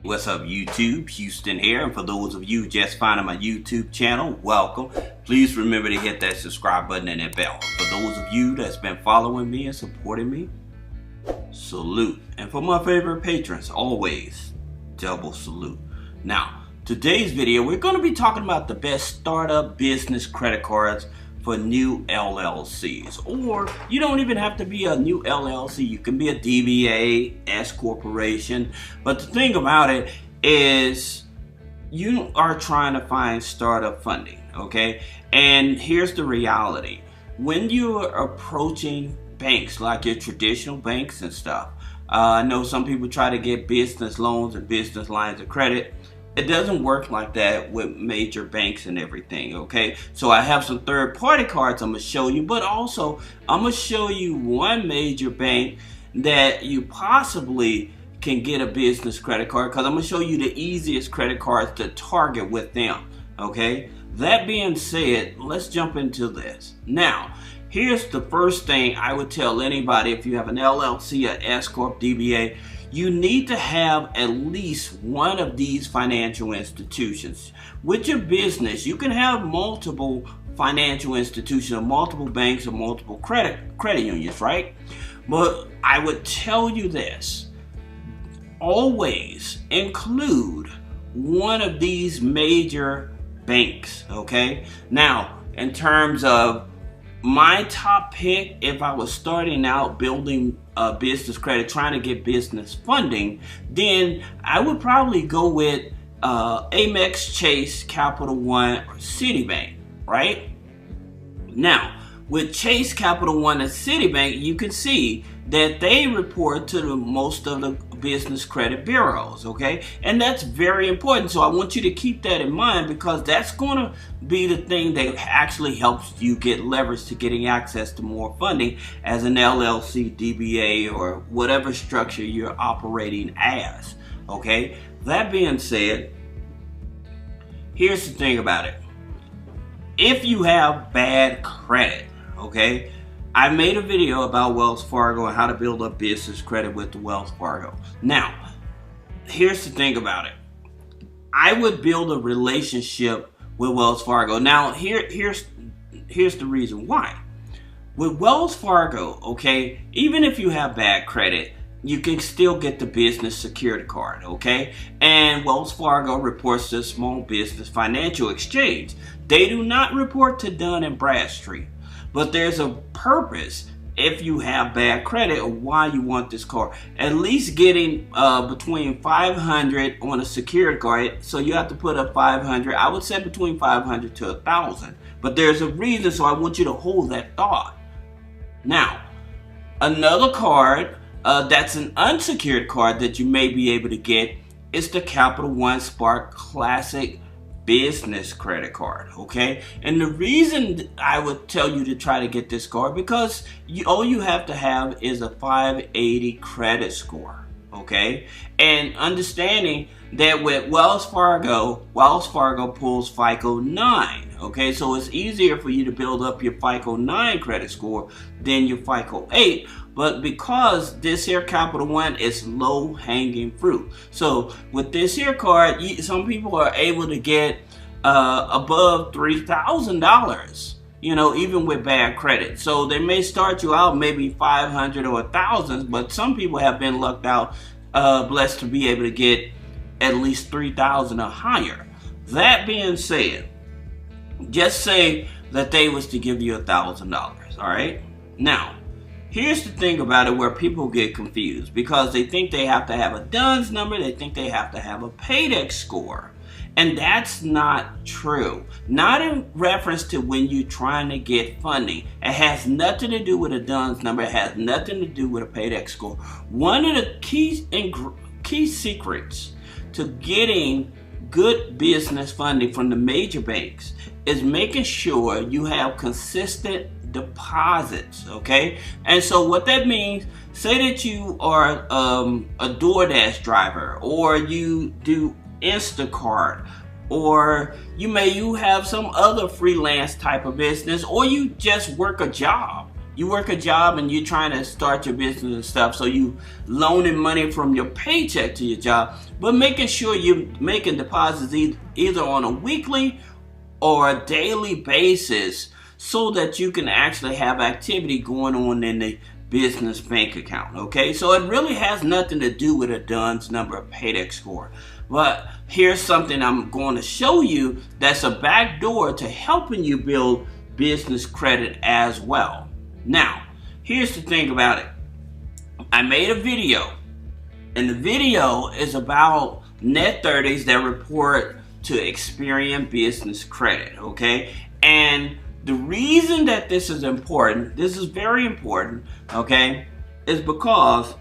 What's up YouTube? Houston here, and for those of you just finding my YouTube channel, welcome. Please remember to hit that subscribe button and that bell. For those of you that's been following me and supporting me, salute. And for my favorite patrons, always double salute. Now, today's video, we're going to be talking about the best startup business credit cards for new LLCs. Or you don't even have to be a new LLC. You can be a DBA, S corporation. But the thing about it is you are trying to find startup funding, okay? And here's the reality. When you're approaching banks, like your traditional banks and stuff, I know some people try to get business loans and business lines of credit. It doesn't work like that with major banks and everything, okay? So I have some third-party cards I'm going to show you, but also I'm going to show you one major bank that you possibly can get a business credit card, because I'm going to show you the easiest credit cards to target with them, okay? That being said, let's jump into this. Now, here's the first thing I would tell anybody. If you have an LLC, an S Corp, DBA, you need to have at least one of these financial institutions. With your business, you can have multiple financial institutions, or multiple banks, or multiple credit unions, right? But I would tell you this: always include one of these major banks, okay? Now, in terms of my top pick, if I was starting out building a business credit, trying to get business funding, then I would probably go with Amex, Chase, Capital One, or Citi Bank, right? Now, with Chase, Capital One, and Citi Bank, you can see that they report to most of the business credit bureaus, okay? And that's very important. So I want you to keep that in mind, because that's going to be the thing that actually helps you get leverage to getting access to more funding as an LLC, DBA, or whatever structure you're operating as, okay? That being said, here's the thing about it. If you have bad credit, okay, I made a video about Wells Fargo and how to build up business credit with the Wells Fargo. Now, here's the thing about it. I would build a relationship with Wells Fargo. Now, here's the reason why. With Wells Fargo, okay, even if you have bad credit, you can still get the business security card, okay? And Wells Fargo reports to Small Business Financial Exchange. They do not report to Dun and Bradstreet. But there's a purpose if you have bad credit or why you want this card. At least getting between $500 on a security card. So you have to put up $500. I would say between $500 to $1,000. But there's a reason, so I want you to hold that thought. Now, another card that's an unsecured card that you may be able to get is the Capital One Spark Classic Business Credit Card, okay? And the reason I would tell you to try to get this card, because all you have to have is a 580 credit score, okay? And understanding that with Wells Fargo pulls FICO 9, okay? So it's easier for you to build up your FICO 9 credit score than your FICO 8. But because this here Capital One is low-hanging fruit. So with this here card, some people are able to get above $3,000, you know, even with bad credit. So they may start you out maybe $500 or $1,000, but some people have been lucked out, blessed to be able to get at least $3,000 or higher. That being said, just say that they was to give you $1,000, all right? Now, here's the thing about it where people get confused, because they think they have to have a DUNS number, they think they have to have a paydex score. And that's not true. Not in reference to when you're trying to get funding. It has nothing to do with a DUNS number. It has nothing to do with a paydex score. One of the key secrets to getting good business funding from the major banks is making sure you have consistent deposits, okay? And so what that means, say that you are a DoorDash driver, or you do Instacart, or you have some other freelance type of business, or you just work a job. you work a job and you're trying to start your business and stuff, so you loaning money from your paycheck to your job, but making sure you're making deposits either on a weekly or a daily basis so that you can actually have activity going on in the business bank account. Okay, so it really has nothing to do with a DUNS number, a paydex score. But here's something I'm going to show you that's a back door to helping you build business credit as well. Now, here's the thing about it. I made a video, and the video is about net 30s that report to Experian business credit. Okay, and the reason that this is important, this is very important, okay, is because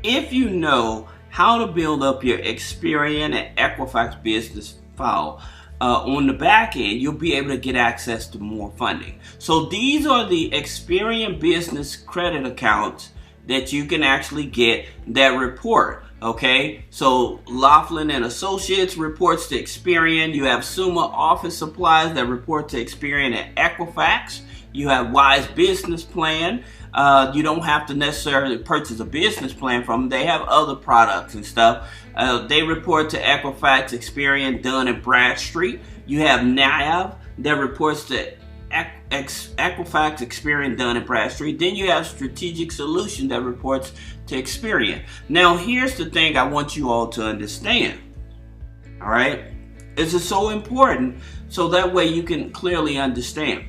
if you know how to build up your Experian and Equifax business file on the back end, you'll be able to get access to more funding. So these are the Experian business credit accounts that you can actually get that report. Okay, so Laughlin and Associates reports to Experian. You have Summa Office Supplies that report to Experian and Equifax. You have Wise Business Plan. You don't have to necessarily purchase a business plan from them. They have other products and stuff. They report to Equifax, Experian, Dun and Bradstreet. You have NAV that reports to Equifax, Experian, Dun and Bradstreet. Then you have Strategic Solution that reports to Experian. Now, here's the thing I want you all to understand. All right, this is so important, so that way you can clearly understand.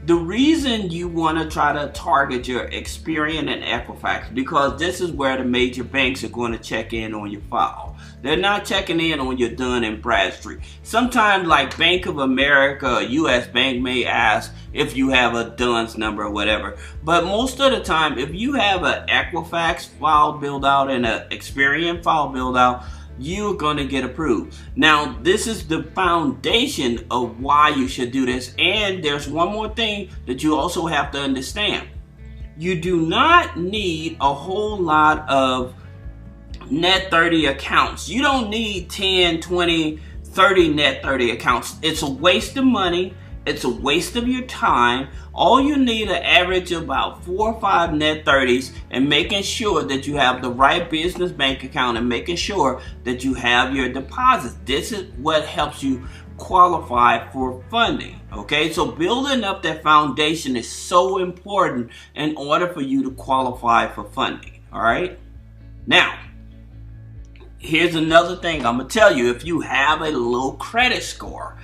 The reason you want to try to target your Experian and Equifax, because this is where the major banks are going to check in on your file. They're not checking in on your Dun and Bradstreet. Sometimes, like Bank of America or US Bank may ask if you have a DUNS number or whatever. But most of the time, if you have an Equifax file build out and an Experian file build out, you're going to get approved. Now, this is the foundation of why you should do this. And there's one more thing that you also have to understand. You do not need a whole lot of net 30 accounts. You don't need 10, 20, 30 net 30 accounts. It's a waste of money. It's a waste of your time. All you need an average of about 4 or 5 net 30s, and making sure that you have the right business bank account and making sure that you have your deposits. This is what helps you qualify for funding. Okay, so building up that foundation is so important in order for you to qualify for funding. All right, now here's another thing I'm gonna tell you. If you have a low credit score,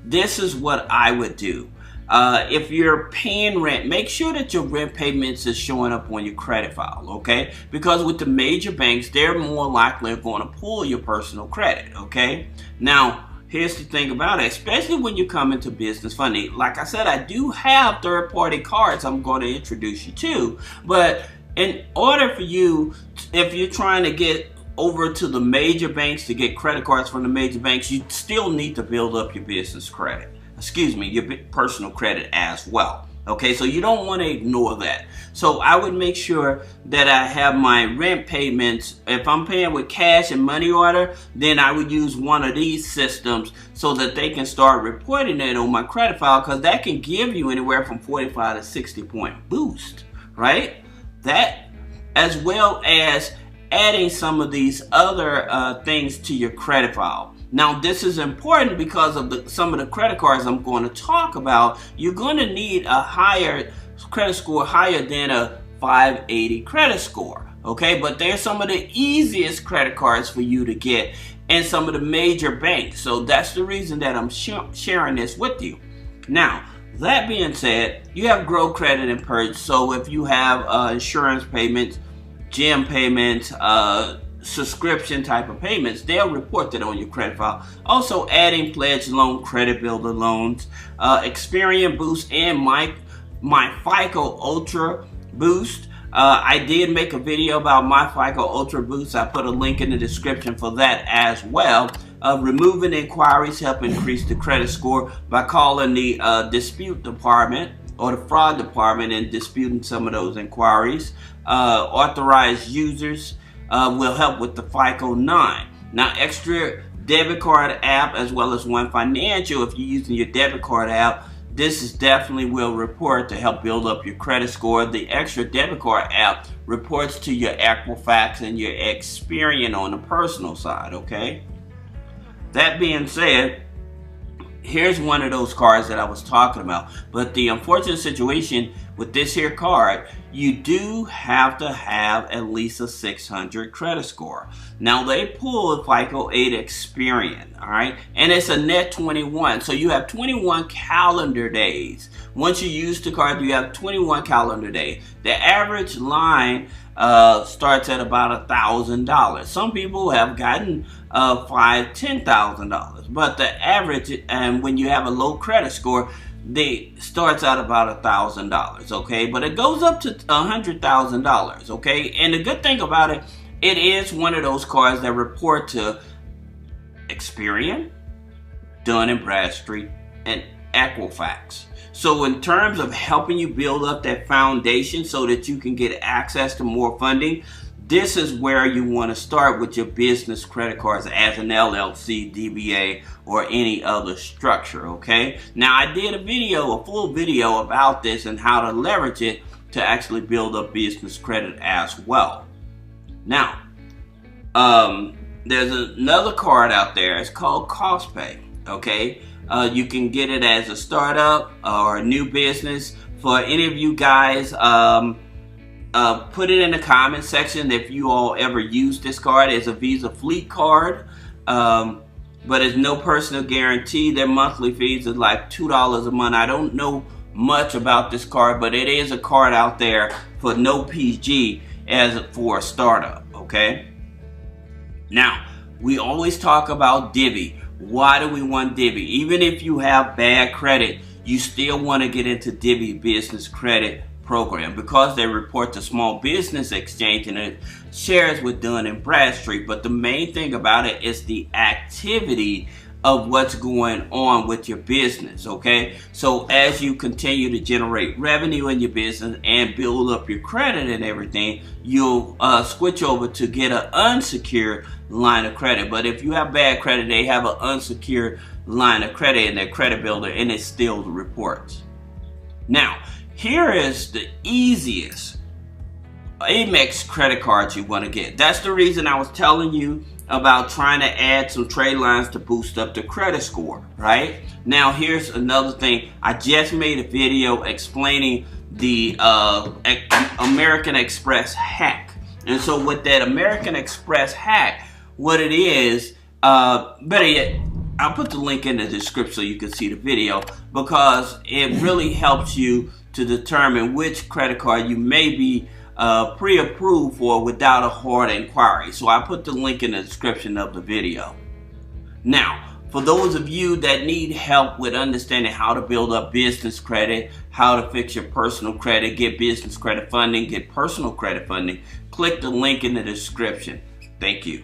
this is what I would do. If you're paying rent, make sure that your rent payments is showing up on your credit file, okay? Because with the major banks, they're more likely going to pull your personal credit, okay? Now, here's the thing about it, especially when you come into business funding. Like I said, I do have third-party cards I'm going to introduce you to, but in order for you, if you're trying to get over to the major banks to get credit cards from the major banks, you still need to build up your business credit. Excuse me, your personal credit as well. Okay, so you don't want to ignore that. So I would make sure that I have my rent payments. If I'm paying with cash and money order, then I would use one of these systems so that they can start reporting it on my credit file, because that can give you anywhere from 45 to 60 point boost, right? That, as well as adding some of these other things to your credit file. Now, this is important because of some of the credit cards I'm going to talk about. You're going to need a higher credit score, higher than a 580 credit score. Okay, but they're some of the easiest credit cards for you to get in some of the major banks. So that's the reason that I'm sharing this with you. Now, that being said, you have Grow Credit and Purge. So if you have insurance payments, gym payments, subscription type of payments, they'll report that on your credit file. Also adding pledge loan, credit builder loans, Experian Boost, and my FICO Ultra Boost. I did make a video about my FICO Ultra Boost. I put a link in the description for that as well. Removing inquiries help increase the credit score by calling the dispute department or the fraud department and disputing some of those inquiries. Authorized users will help with the FICO 9. Now, extra debit card app as well as One Financial, if you're using your debit card app, this is definitely will report to help build up your credit score. The extra debit card app reports to your Equifax and your Experian on the personal side, okay? That being said, here's one of those cards that I was talking about. But the unfortunate situation with this here card, you do have to have at least a 600 credit score. Now they pull a FICO 8 Experian, all right? And it's a net 21. So you have 21 calendar days. Once you use the card, you have 21 calendar days. The average line starts at about $1,000. Some people have gotten $10,000, but the average, and when you have a low credit score, they starts out about $1,000, okay? But it goes up to $100,000, okay? And the good thing about it, it is one of those cards that report to Experian, Dun and Bradstreet, and Equifax. So in terms of helping you build up that foundation so that you can get access to more funding, this is where you want to start with your business credit cards as an LLC, DBA, or any other structure, okay? Now, I did a full video about this and how to leverage it to actually build up business credit as well. Now, there's another card out there. It's called Cost Pay, okay? You can get it as a startup or a new business. For any of you guys, put it in the comment section if you all ever use this card. It's a Visa Fleet card, but it's no personal guarantee. Their monthly fees is like $2 a month. I don't know much about this card, but it is a card out there for no PG as for a startup, okay? Now, we always talk about Divi. Why do we want Divi? Even if you have bad credit, you still want to get into Divi Business Credit Program because they report to Small Business Exchange and it shares with Dun and Bradstreet. But the main thing about it is the activity of what's going on with your business, okay? So as you continue to generate revenue in your business and build up your credit and everything, you'll switch over to get an unsecured line of credit. But if you have bad credit, they have an unsecured line of credit in their credit builder and it still reports. Now, here is the easiest Amex credit cards you want to get. That's the reason I was telling you about trying to add some trade lines to boost up the credit score, right? Now, here's another thing. I just made a video explaining the American Express hack. And so with that American Express hack, what it is, better yet, I'll put the link in the description so you can see the video because it really helps you to determine which credit card you may be pre-approved for without a hard inquiry. So I put the link in the description of the video. Now, for those of you that need help with understanding how to build up business credit, how to fix your personal credit, get business credit funding, get personal credit funding, click the link in the description. Thank you.